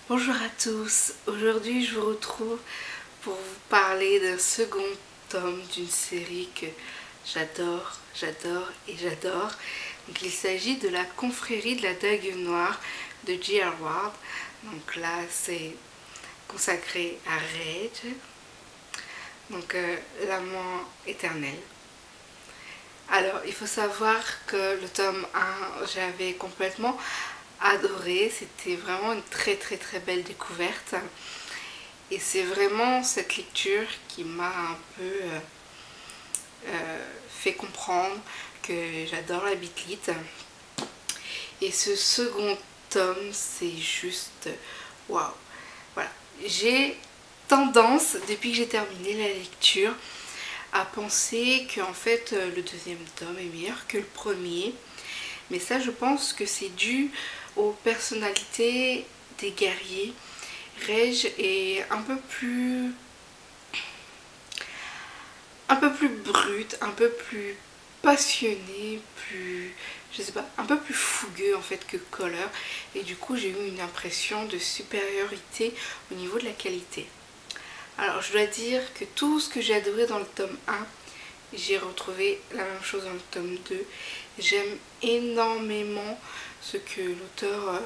Bonjour à tous, aujourd'hui je vous retrouve pour vous parler d'un second tome d'une série que j'adore et j'adore. Donc il s'agit de la confrérie de la Dague Noire de J.R. Ward. Donc là c'est consacré à Rage, donc l'amant éternel. Alors il faut savoir que le tome 1 j'avais complètement adoré, c'était vraiment une très belle découverte et c'est vraiment cette lecture qui m'a un peu fait comprendre que j'adore la beat lit. Et ce second tome c'est juste waouh. Voilà, j'ai tendance depuis que j'ai terminé la lecture à penser que en fait le deuxième tome est meilleur que le premier, mais ça je pense que c'est dû aux personnalités des guerriers. Rage est un peu plus brute, un peu plus passionné, plus, je sais pas, un peu plus fougueux en fait que Color, et du coup j'ai eu une impression de supériorité au niveau de la qualité. Alors je dois dire que tout ce que j'ai adoré dans le tome 1, j'ai retrouvé la même chose dans le tome 2. J'aime énormément ce que l'auteur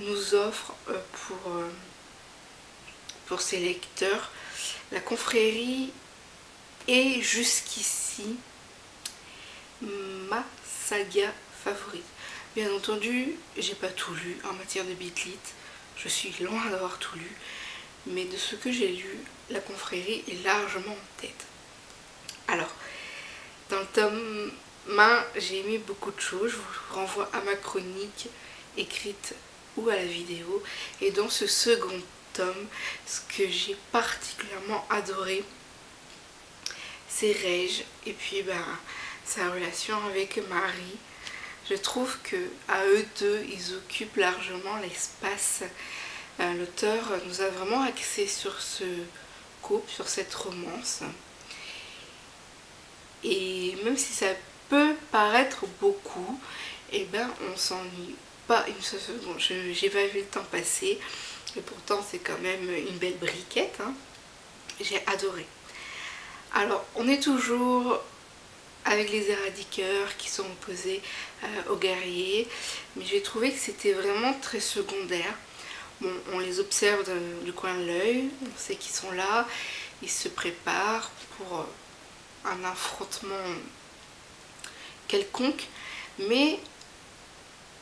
nous offre pour ses lecteurs. La confrérie est jusqu'ici ma saga favorite. Bien entendu, j'ai pas tout lu en matière de beat lit, je suis loin d'avoir tout lu, mais de ce que j'ai lu, la confrérie est largement en tête. Alors, dans le tome 1, j'ai mis beaucoup de choses, je vous renvoie à ma chronique écrite ou à la vidéo. Et dans ce second tome, ce que j'ai particulièrement adoré, c'est Rage et puis sa relation avec Marie. Je trouve que à eux deux, ils occupent largement l'espace. L'auteur nous a vraiment axé sur ce couple, sur cette romance. Et même si ça peut paraître beaucoup, et on s'ennuie pas une seule seconde. J'ai pas vu le temps passer, et pourtant c'est quand même une belle briquette, hein. J'ai adoré. Alors on est toujours avec les éradiqueurs qui sont opposés aux guerriers, mais j'ai trouvé que c'était vraiment très secondaire. Bon, on les observe du coin de l'œil, on sait qu'ils sont là, ils se préparent pour un affrontement quelconque, mais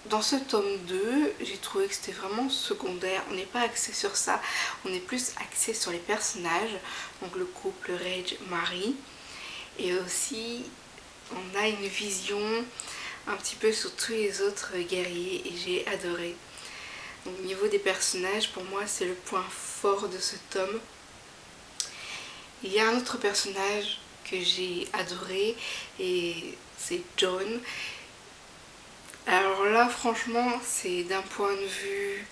dans ce tome 2, j'ai trouvé que c'était vraiment secondaire. On n'est pas axé sur ça, on est plus axé sur les personnages, donc le couple Rage-Marie, et aussi on a une vision un petit peu sur tous les autres guerriers et j'ai adoré. Donc, au niveau des personnages, pour moi c'est le point fort de ce tome. Il y a un autre personnage que j'ai adoré et c'est John. Alors là franchement c'est d'un point de vue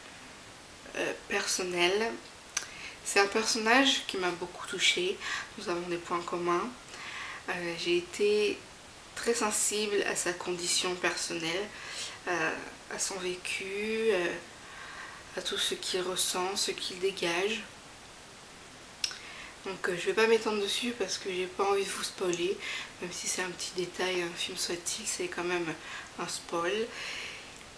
personnel, c'est un personnage qui m'a beaucoup touchée. Nous avons des points communs. J'ai été très sensible à sa condition personnelle, à son vécu, à tout ce qu'il ressent, ce qu'il dégage. Donc je vais pas m'étendre dessus parce que j'ai pas envie de vous spoiler, même si c'est un petit détail, un film soit-il, c'est quand même un spoil.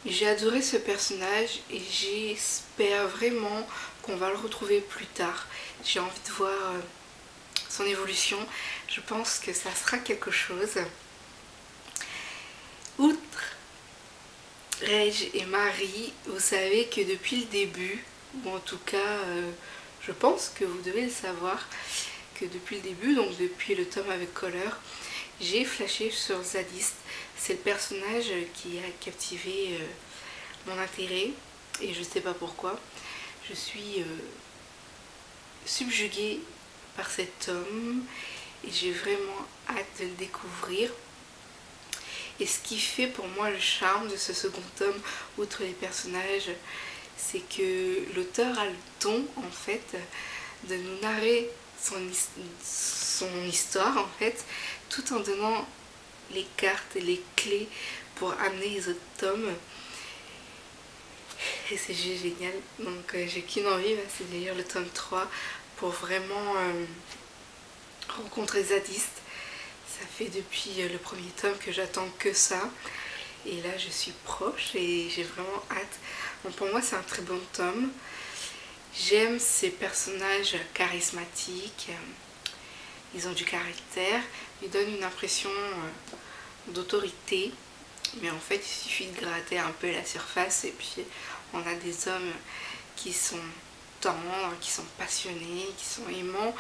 J'ai adoré ce personnage et j'espère vraiment qu'on va le retrouver plus tard. J'ai envie de voir son évolution, je pense que ça sera quelque chose. Outre Rage et Marie, vous savez que depuis le début, ou en tout cas je pense que vous devez le savoir, que depuis le début, donc depuis le tome avec Color, j'ai flashé sur Zadist. C'est le personnage qui a captivé mon intérêt et je sais pas pourquoi. Je suis subjuguée par cet homme et j'ai vraiment hâte de le découvrir. Et ce qui fait pour moi le charme de ce second tome, outre les personnages, c'est que l'auteur a le don en fait de nous narrer son histoire en fait, tout en donnant les cartes et les clés pour amener les autres tomes. et c'est juste génial. Donc j'ai qu'une envie, c'est de lire le tome 3 pour vraiment rencontrer Zadiste. Ça fait depuis le premier tome que j'attends que ça. Et là je suis proche et j'ai vraiment hâte. Donc pour moi c'est un très bon tome. J'aime ces personnages charismatiques. Ils ont du caractère. Ils donnent une impression d'autorité. Mais en fait il suffit de gratter un peu la surface et puis on a des hommes qui sont tendres, qui sont passionnés, qui sont aimants.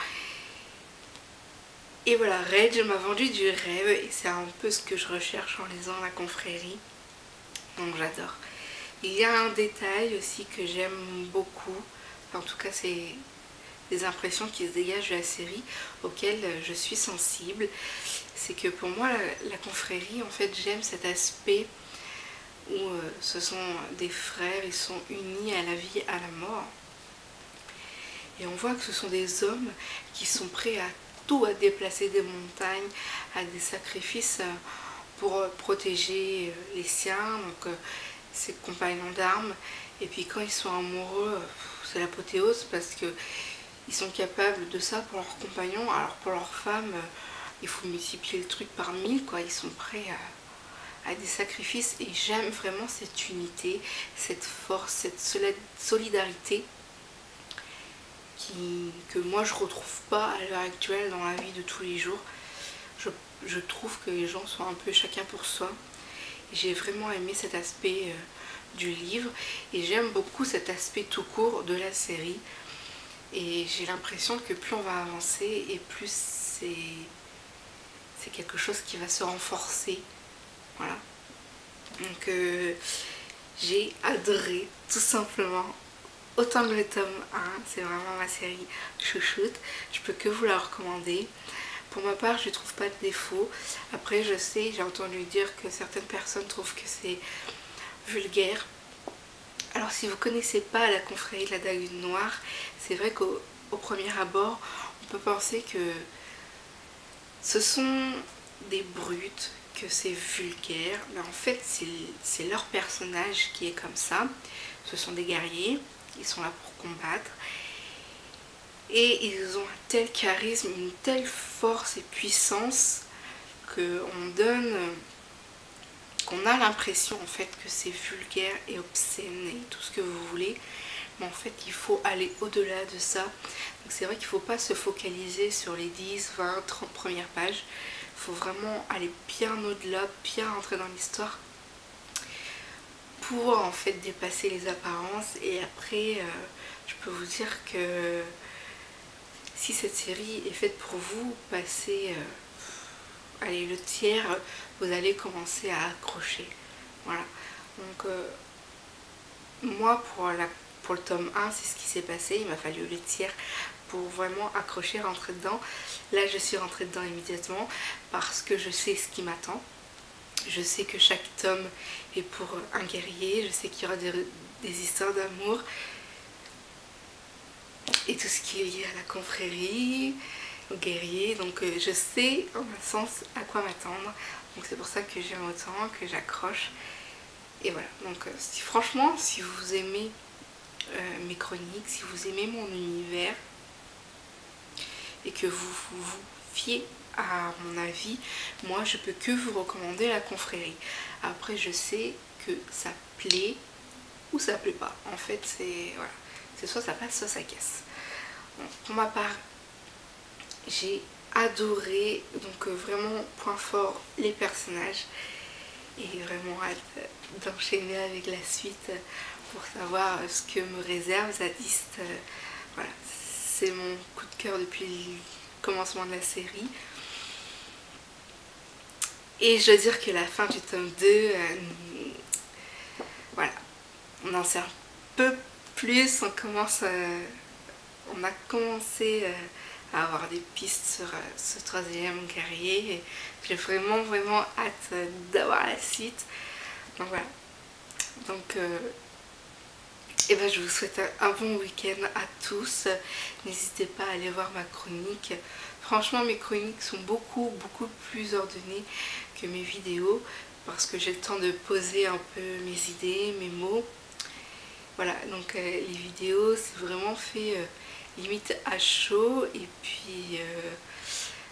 Et voilà, Reg m'a vendu du rêve et c'est un peu ce que je recherche en lisant La Confrérie. Donc j'adore. Il y a un détail aussi que j'aime beaucoup, enfin, en tout cas c'est des impressions qui se dégagent de la série auxquelles je suis sensible. C'est que pour moi la confrérie, en fait j'aime cet aspect où ce sont des frères, ils sont unis à la vie, à la mort. Et on voit que ce sont des hommes qui sont prêts à tout, à déplacer des montagnes, à des sacrifices pour protéger les siens, donc ses compagnons d'armes. Et puis quand ils sont amoureux, c'est l'apothéose parce que ils sont capables de ça pour leurs compagnons. Alors pour leurs femmes, il faut multiplier le truc par 1000, quoi. Ils sont prêts à des sacrifices et j'aime vraiment cette unité, cette force, cette solidarité que moi je retrouve pas à l'heure actuelle dans la vie de tous les jours. Je trouve que les gens sont un peu chacun pour soi. J'ai vraiment aimé cet aspect du livre et j'aime beaucoup cet aspect tout court de la série. Et j'ai l'impression que plus on va avancer et plus c'est quelque chose qui va se renforcer. Voilà. Donc j'ai adoré tout simplement. Autant que le tome 1, c'est vraiment ma série chouchoute. Je peux que vous la recommander. Pour ma part, je ne trouve pas de défaut. Après, je sais, j'ai entendu dire que certaines personnes trouvent que c'est vulgaire. Alors, si vous ne connaissez pas La Confrérie de la Dagune Noire, c'est vrai qu'au premier abord, on peut penser que ce sont des brutes, que c'est vulgaire. Mais en fait, c'est leur personnage qui est comme ça. Ce sont des guerriers. Ils sont là pour combattre et ils ont un tel charisme, une telle force et puissance qu'on a l'impression en fait que c'est vulgaire et obscène et tout ce que vous voulez, mais en fait il faut aller au-delà de ça. Donc c'est vrai qu'il ne faut pas se focaliser sur les 10, 20, 30 premières pages, il faut vraiment aller bien au-delà, bien rentrer dans l'histoire pour en fait dépasser les apparences. Et après je peux vous dire que si cette série est faite pour vous, passez allez, le tiers, vous allez commencer à accrocher. Voilà. Donc moi pour le tome 1 c'est ce qui s'est passé, il m'a fallu le tiers pour vraiment accrocher, rentrer dedans. Là je suis rentrée dedans immédiatement parce que je sais ce qui m'attend. Je sais que chaque tome est pour un guerrier, je sais qu'il y aura des histoires d'amour et tout ce qui est lié à la confrérie, au guerrier. Donc je sais en un sens à quoi m'attendre. Donc c'est pour ça que j'aime autant, que j'accroche. Et voilà, donc franchement, si vous aimez mes chroniques, si vous aimez mon univers et que vous fiez à mon avis, moi je peux que vous recommander La Confrérie. Après je sais que ça plaît ou ça plaît pas. En fait c'est voilà, c'est soit ça passe soit ça casse. Bon, pour ma part j'ai adoré, donc vraiment point fort les personnages et vraiment hâte d'enchaîner avec la suite pour savoir ce que me réserve Zadiste. Voilà, c'est mon coup de cœur depuis le commencement de la série. Et je dois dire que la fin du tome 2, voilà, on en sait un peu plus, on a commencé à avoir des pistes sur ce troisième guerrier. Et j'ai vraiment hâte d'avoir la suite. Donc voilà. Donc et ben, je vous souhaite un bon week-end à tous. N'hésitez pas à aller voir ma chronique. Franchement mes chroniques sont beaucoup plus ordonnées que mes vidéos parce que j'ai le temps de poser un peu mes idées, mes mots. Voilà, donc les vidéos c'est vraiment fait limite à chaud, et puis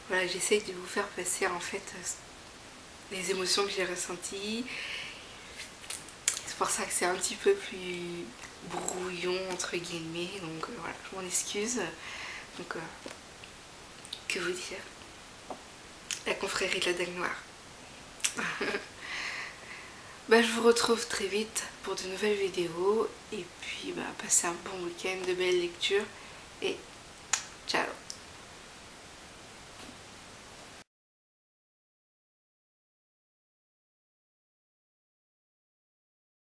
voilà, j'essaye de vous faire passer en fait les émotions que j'ai ressenties. C'est pour ça que c'est un petit peu plus brouillon entre guillemets, donc voilà, je m'en excuse. Donc que vous dire, la confrérie de la Dague Noire. Je vous retrouve très vite pour de nouvelles vidéos, et puis passez un bon week-end, de belles lectures, et